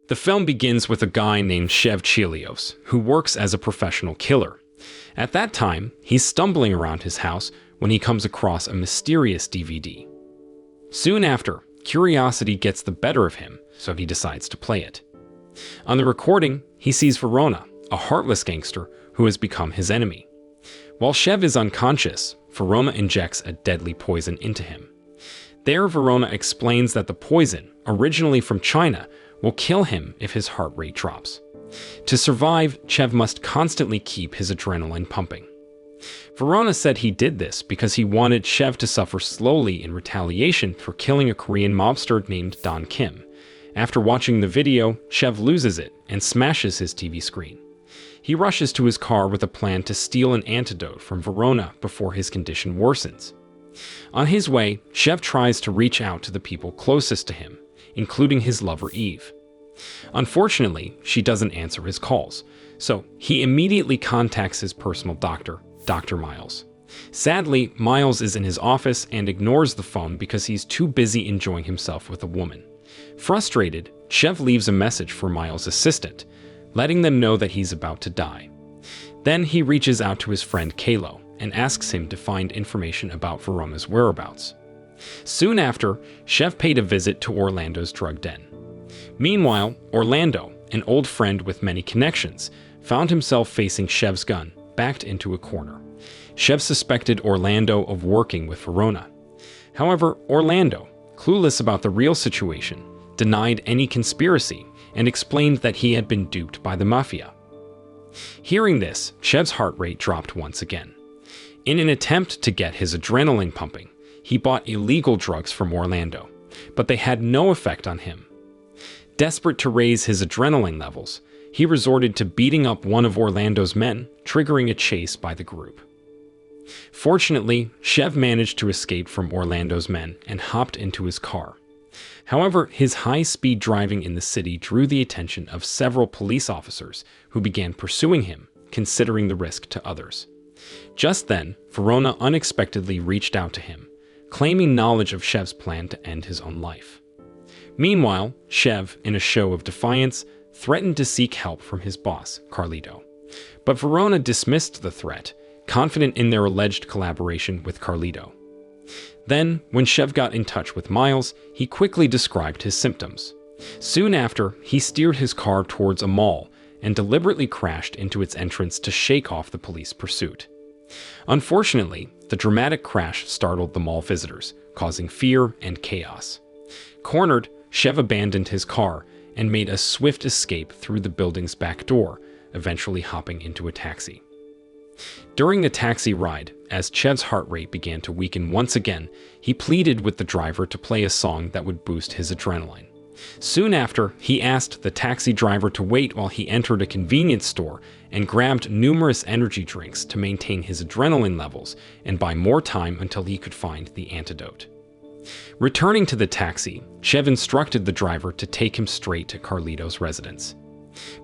The film begins with a guy named Chev Chelios, who works as a professional killer. At that time, he's stumbling around his house when he comes across a mysterious DVD. Soon after, curiosity gets the better of him, so he decides to play it. On the recording, he sees Verona, a heartless gangster who has become his enemy. While Chev is unconscious, Verona injects a deadly poison into him. There, Verona explains that the poison, originally from China, will kill him if his heart rate drops. To survive, Chev must constantly keep his adrenaline pumping. Verona said he did this because he wanted Chev to suffer slowly in retaliation for killing a Korean mobster named Don Kim. After watching the video, Chev loses it and smashes his TV screen. He rushes to his car with a plan to steal an antidote from Verona before his condition worsens. On his way, Chev tries to reach out to the people closest to him, including his lover Eve. Unfortunately, she doesn't answer his calls, so he immediately contacts his personal doctor, Dr. Miles. Sadly, Miles is in his office and ignores the phone because he's too busy enjoying himself with a woman. Frustrated, Chev leaves a message for Miles' assistant, letting them know that he's about to die. Then he reaches out to his friend Kalo and asks him to find information about Verona's whereabouts. Soon after, Chev paid a visit to Orlando's drug den. Meanwhile, Orlando, an old friend with many connections, found himself facing Chev's gun, backed into a corner. Chev suspected Orlando of working with Verona. However, Orlando, clueless about the real situation, denied any conspiracy and explained that he had been duped by the mafia. Hearing this, Chev's heart rate dropped once again. In an attempt to get his adrenaline pumping, he bought illegal drugs from Orlando, but they had no effect on him. Desperate to raise his adrenaline levels, he resorted to beating up one of Orlando's men, triggering a chase by the group. Fortunately, Chev managed to escape from Orlando's men and hopped into his car. However, his high-speed driving in the city drew the attention of several police officers who began pursuing him, considering the risk to others. Just then, Verona unexpectedly reached out to him, claiming knowledge of Chev's plan to end his own life. Meanwhile, Chev, in a show of defiance, threatened to seek help from his boss, Carlito. But Verona dismissed the threat, confident in their alleged collaboration with Carlito. Then, when Chev got in touch with Miles, he quickly described his symptoms. Soon after, he steered his car towards a mall and deliberately crashed into its entrance to shake off the police pursuit. Unfortunately, the dramatic crash startled the mall visitors, causing fear and chaos. Cornered, Chev abandoned his car and made a swift escape through the building's back door, eventually hopping into a taxi. During the taxi ride, as Chev's heart rate began to weaken once again, he pleaded with the driver to play a song that would boost his adrenaline. Soon after, he asked the taxi driver to wait while he entered a convenience store and grabbed numerous energy drinks to maintain his adrenaline levels and buy more time until he could find the antidote. Returning to the taxi, Chev instructed the driver to take him straight to Carlito's residence.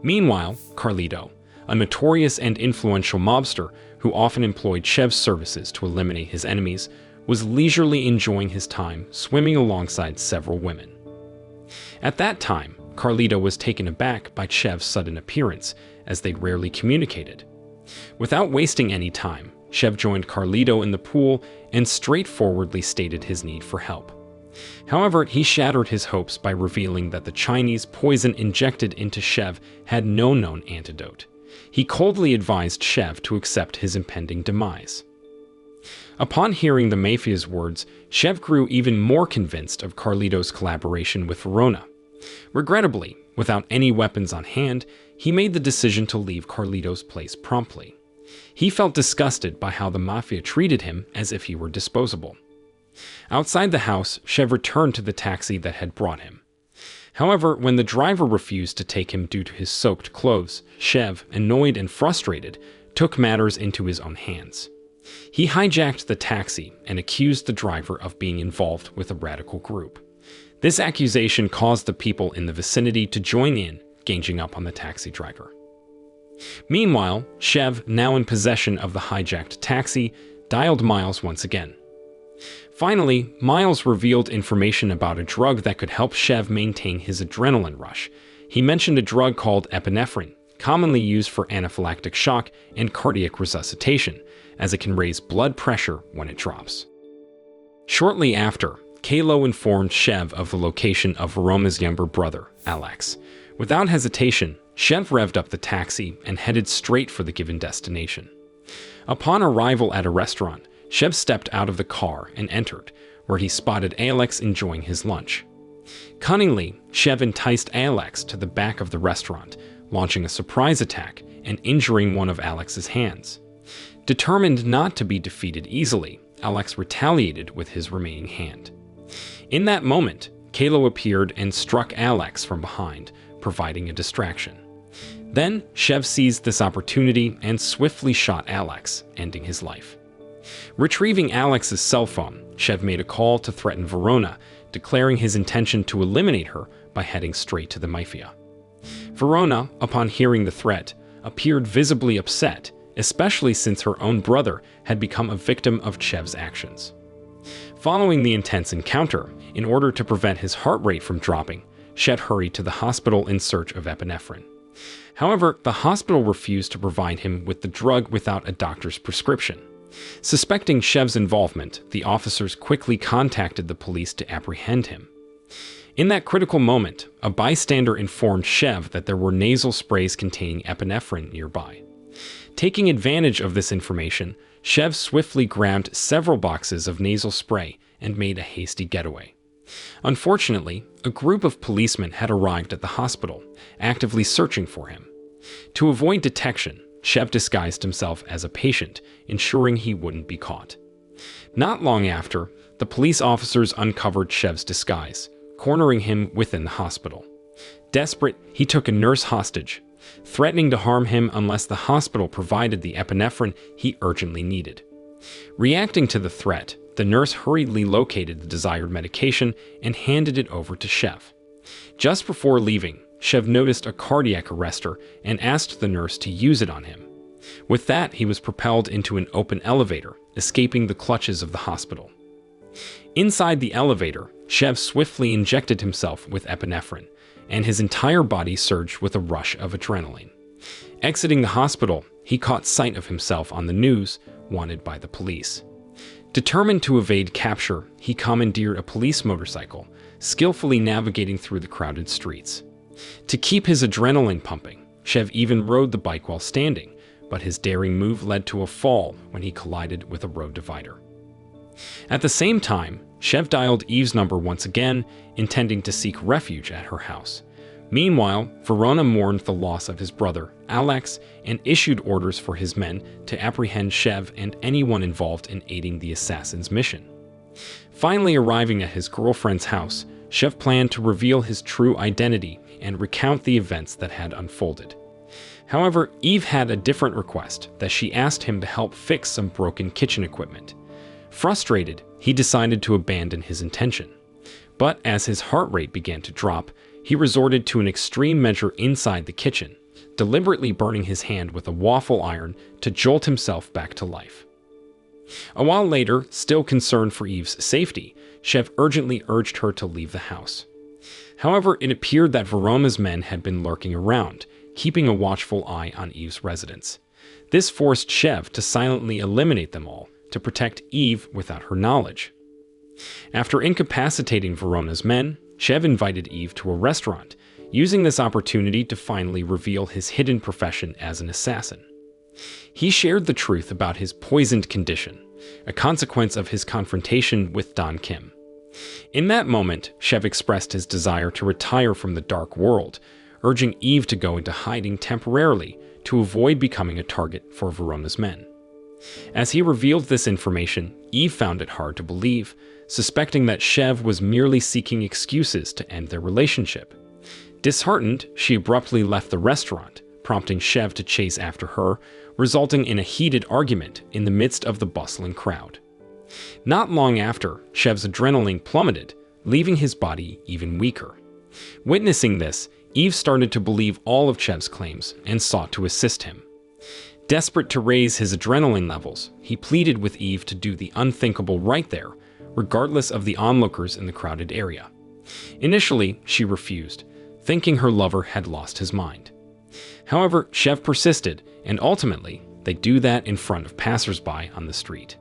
Meanwhile, Carlito, a notorious and influential mobster who often employed Chev's services to eliminate his enemies, was leisurely enjoying his time swimming alongside several women. At that time, Carlito was taken aback by Chev's sudden appearance, as they'd rarely communicated. Without wasting any time, Chev joined Carlito in the pool and straightforwardly stated his need for help. However, he shattered his hopes by revealing that the Chinese poison injected into Chev had no known antidote. He coldly advised Chev to accept his impending demise. Upon hearing the mafia's words, Chev grew even more convinced of Carlito's collaboration with Verona. Regrettably, without any weapons on hand, he made the decision to leave Carlito's place promptly. He felt disgusted by how the mafia treated him as if he were disposable. Outside the house, Chev returned to the taxi that had brought him. However, when the driver refused to take him due to his soaked clothes, Chev, annoyed and frustrated, took matters into his own hands. He hijacked the taxi and accused the driver of being involved with a radical group. This accusation caused the people in the vicinity to join in, ganging up on the taxi driver. Meanwhile, Chev, now in possession of the hijacked taxi, dialed Miles once again. Finally, Miles revealed information about a drug that could help Chev maintain his adrenaline rush. He mentioned a drug called epinephrine, commonly used for anaphylactic shock and cardiac resuscitation, as it can raise blood pressure when it drops. Shortly after, Kalo informed Chev of the location of Verona's younger brother, Alex. Without hesitation, Chev revved up the taxi and headed straight for the given destination. Upon arrival at a restaurant, Chev stepped out of the car and entered, where he spotted Alex enjoying his lunch. Cunningly, Chev enticed Alex to the back of the restaurant, launching a surprise attack and injuring one of Alex's hands. Determined not to be defeated easily, Alex retaliated with his remaining hand. In that moment, Kalo appeared and struck Alex from behind, providing a distraction. Then, Chev seized this opportunity and swiftly shot Alex, ending his life. Retrieving Alex's cell phone, Chev made a call to threaten Verona, declaring his intention to eliminate her by heading straight to the mafia. Verona, upon hearing the threat, appeared visibly upset, especially since her own brother had become a victim of Chev's actions. Following the intense encounter, in order to prevent his heart rate from dropping, Chev hurried to the hospital in search of epinephrine. However, the hospital refused to provide him with the drug without a doctor's prescription. Suspecting Chev's involvement, the officers quickly contacted the police to apprehend him. In that critical moment, a bystander informed Chev that there were nasal sprays containing epinephrine nearby. Taking advantage of this information, Chev swiftly grabbed several boxes of nasal spray and made a hasty getaway. Unfortunately, a group of policemen had arrived at the hospital, actively searching for him. To avoid detection, Chev disguised himself as a patient, ensuring he wouldn't be caught. Not long after, the police officers uncovered Chev's disguise, cornering him within the hospital. Desperate, he took a nurse hostage, threatening to harm him unless the hospital provided the epinephrine he urgently needed. Reacting to the threat, the nurse hurriedly located the desired medication and handed it over to Chev. Just before leaving, Chev noticed a cardiac arrestor and asked the nurse to use it on him. With that, he was propelled into an open elevator, escaping the clutches of the hospital. Inside the elevator, Chev swiftly injected himself with epinephrine, and his entire body surged with a rush of adrenaline. Exiting the hospital, he caught sight of himself on the news, wanted by the police. Determined to evade capture, he commandeered a police motorcycle, skillfully navigating through the crowded streets. To keep his adrenaline pumping, Chev even rode the bike while standing, but his daring move led to a fall when he collided with a road divider. At the same time, Chev dialed Eve's number once again, intending to seek refuge at her house. Meanwhile, Verona mourned the loss of his brother, Alex, and issued orders for his men to apprehend Chev and anyone involved in aiding the assassin's mission. Finally arriving at his girlfriend's house, Chev planned to reveal his true identity and recount the events that had unfolded. However, Eve had a different request, that she asked him to help fix some broken kitchen equipment. Frustrated, he decided to abandon his intention. But as his heart rate began to drop, he resorted to an extreme measure inside the kitchen, deliberately burning his hand with a waffle iron to jolt himself back to life. A while later, still concerned for Eve's safety, Chev urgently urged her to leave the house. However, it appeared that Verona's men had been lurking around, keeping a watchful eye on Eve's residence. This forced Chev to silently eliminate them all, to protect Eve without her knowledge. After incapacitating Verona's men, Chev invited Eve to a restaurant, using this opportunity to finally reveal his hidden profession as an assassin. He shared the truth about his poisoned condition, a consequence of his confrontation with Don Kim. In that moment, Chev expressed his desire to retire from the dark world, urging Eve to go into hiding temporarily to avoid becoming a target for Verona's men. As he revealed this information, Eve found it hard to believe, suspecting that Chev was merely seeking excuses to end their relationship. Disheartened, she abruptly left the restaurant, prompting Chev to chase after her, resulting in a heated argument in the midst of the bustling crowd. Not long after, Chev's adrenaline plummeted, leaving his body even weaker. Witnessing this, Eve started to believe all of Chev's claims and sought to assist him. Desperate to raise his adrenaline levels, he pleaded with Eve to do the unthinkable right there, regardless of the onlookers in the crowded area. Initially, she refused, thinking her lover had lost his mind. However, Chev persisted, and ultimately, they do that in front of passersby on the street.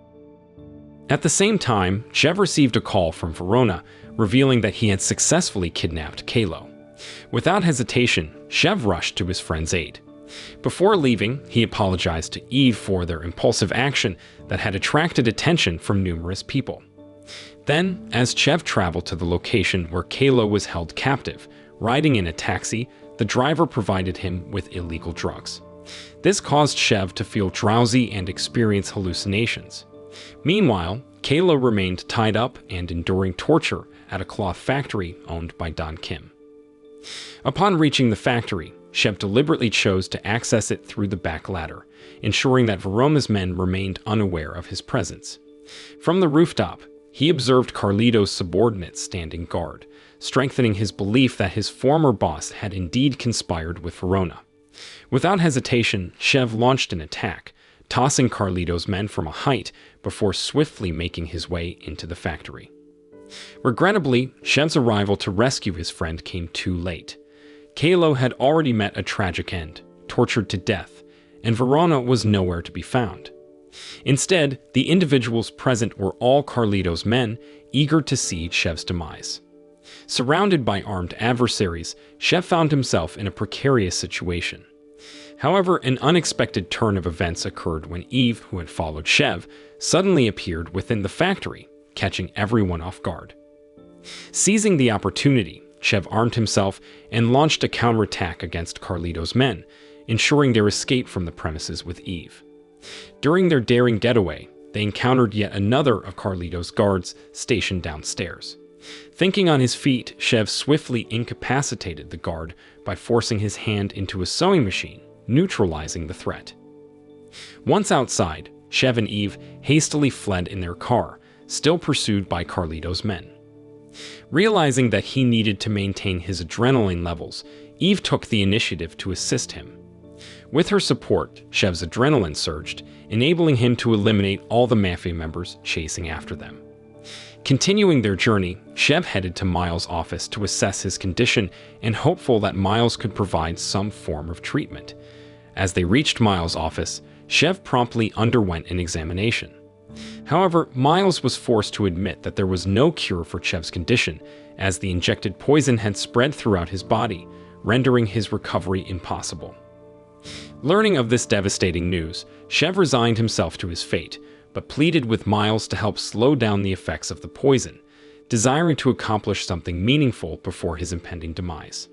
At the same time, Chev received a call from Verona, revealing that he had successfully kidnapped Chelo. Without hesitation, Chev rushed to his friend's aid. Before leaving, he apologized to Eve for their impulsive action that had attracted attention from numerous people. Then, as Chev traveled to the location where Chelo was held captive, riding in a taxi, the driver provided him with illegal drugs. This caused Chev to feel drowsy and experience hallucinations. Meanwhile, Chelo remained tied up and enduring torture at a cloth factory owned by Don Kim. Upon reaching the factory, Chev deliberately chose to access it through the back ladder, ensuring that Verona's men remained unaware of his presence. From the rooftop, he observed Carlito's subordinates standing guard, strengthening his belief that his former boss had indeed conspired with Verona. Without hesitation, Chev launched an attack, tossing Carlito's men from a height before swiftly making his way into the factory. Regrettably, Chev's arrival to rescue his friend came too late. Chelo had already met a tragic end, tortured to death, and Verona was nowhere to be found. Instead, the individuals present were all Carlito's men, eager to see Chev's demise. Surrounded by armed adversaries, Chev found himself in a precarious situation. However, an unexpected turn of events occurred when Eve, who had followed Chev, suddenly appeared within the factory, catching everyone off guard. Seizing the opportunity, Chev armed himself and launched a counterattack against Carlito's men, ensuring their escape from the premises with Eve. During their daring getaway, they encountered yet another of Carlito's guards stationed downstairs. Thinking on his feet, Chev swiftly incapacitated the guard by forcing his hand into a sewing machine, neutralizing the threat. Once outside, Chev and Eve hastily fled in their car, still pursued by Carlito's men. Realizing that he needed to maintain his adrenaline levels, Eve took the initiative to assist him. With her support, Chev's adrenaline surged, enabling him to eliminate all the mafia members chasing after them. Continuing their journey, Chev headed to Miles' office to assess his condition and hopeful that Miles could provide some form of treatment. As they reached Miles' office, Chev promptly underwent an examination. However, Miles was forced to admit that there was no cure for Chev's condition, as the injected poison had spread throughout his body, rendering his recovery impossible. Learning of this devastating news, Chev resigned himself to his fate, but pleaded with Miles to help slow down the effects of the poison, desiring to accomplish something meaningful before his impending demise.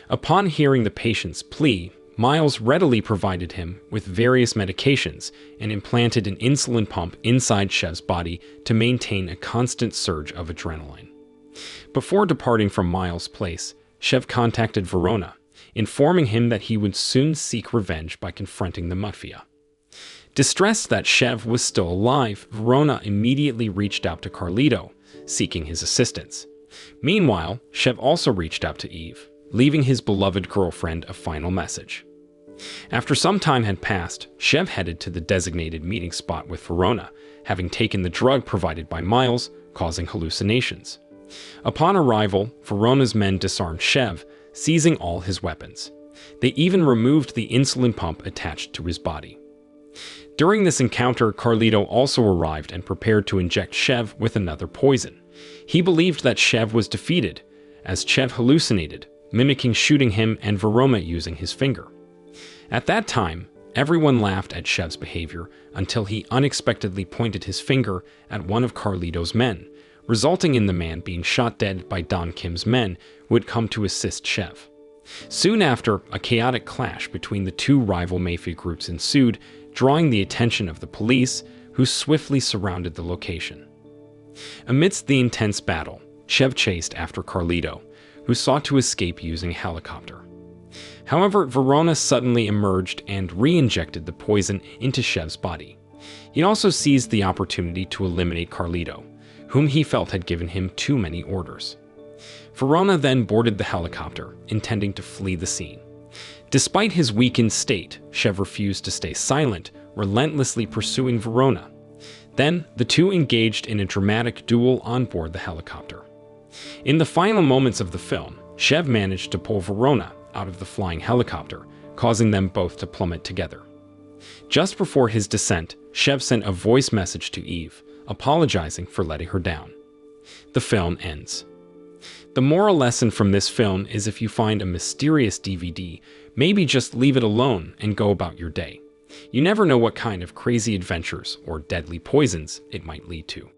Upon hearing the patient's plea, Miles readily provided him with various medications and implanted an insulin pump inside Chev's body to maintain a constant surge of adrenaline. Before departing from Miles' place, Chev contacted Verona, informing him that he would soon seek revenge by confronting the mafia. Distressed that Chev was still alive, Verona immediately reached out to Carlito, seeking his assistance. Meanwhile, Chev also reached out to Eve, leaving his beloved girlfriend a final message. After some time had passed, Chev headed to the designated meeting spot with Verona, having taken the drug provided by Miles, causing hallucinations. Upon arrival, Verona's men disarmed Chev, seizing all his weapons. They even removed the insulin pump attached to his body. During this encounter, Carlito also arrived and prepared to inject Chev with another poison. He believed that Chev was defeated, as Chev hallucinated, mimicking shooting him and Verona using his finger. At that time, everyone laughed at Chev's behavior until he unexpectedly pointed his finger at one of Carlito's men, resulting in the man being shot dead by Don Kim's men who had come to assist Chev. Soon after, a chaotic clash between the two rival mafia groups ensued, drawing the attention of the police, who swiftly surrounded the location. Amidst the intense battle, Chev chased after Carlito, who sought to escape using a helicopter. However, Verona suddenly emerged and re-injected the poison into Chev's body. He also seized the opportunity to eliminate Carlito, whom he felt had given him too many orders. Verona then boarded the helicopter, intending to flee the scene. Despite his weakened state, Chev refused to stay silent, relentlessly pursuing Verona. Then, the two engaged in a dramatic duel on board the helicopter. In the final moments of the film, Chev managed to pull Verona out of the flying helicopter, causing them both to plummet together. Just before his descent, Chev sent a voice message to Eve, apologizing for letting her down. The film ends. The moral lesson from this film is if you find a mysterious DVD, maybe just leave it alone and go about your day. You never know what kind of crazy adventures or deadly poisons it might lead to.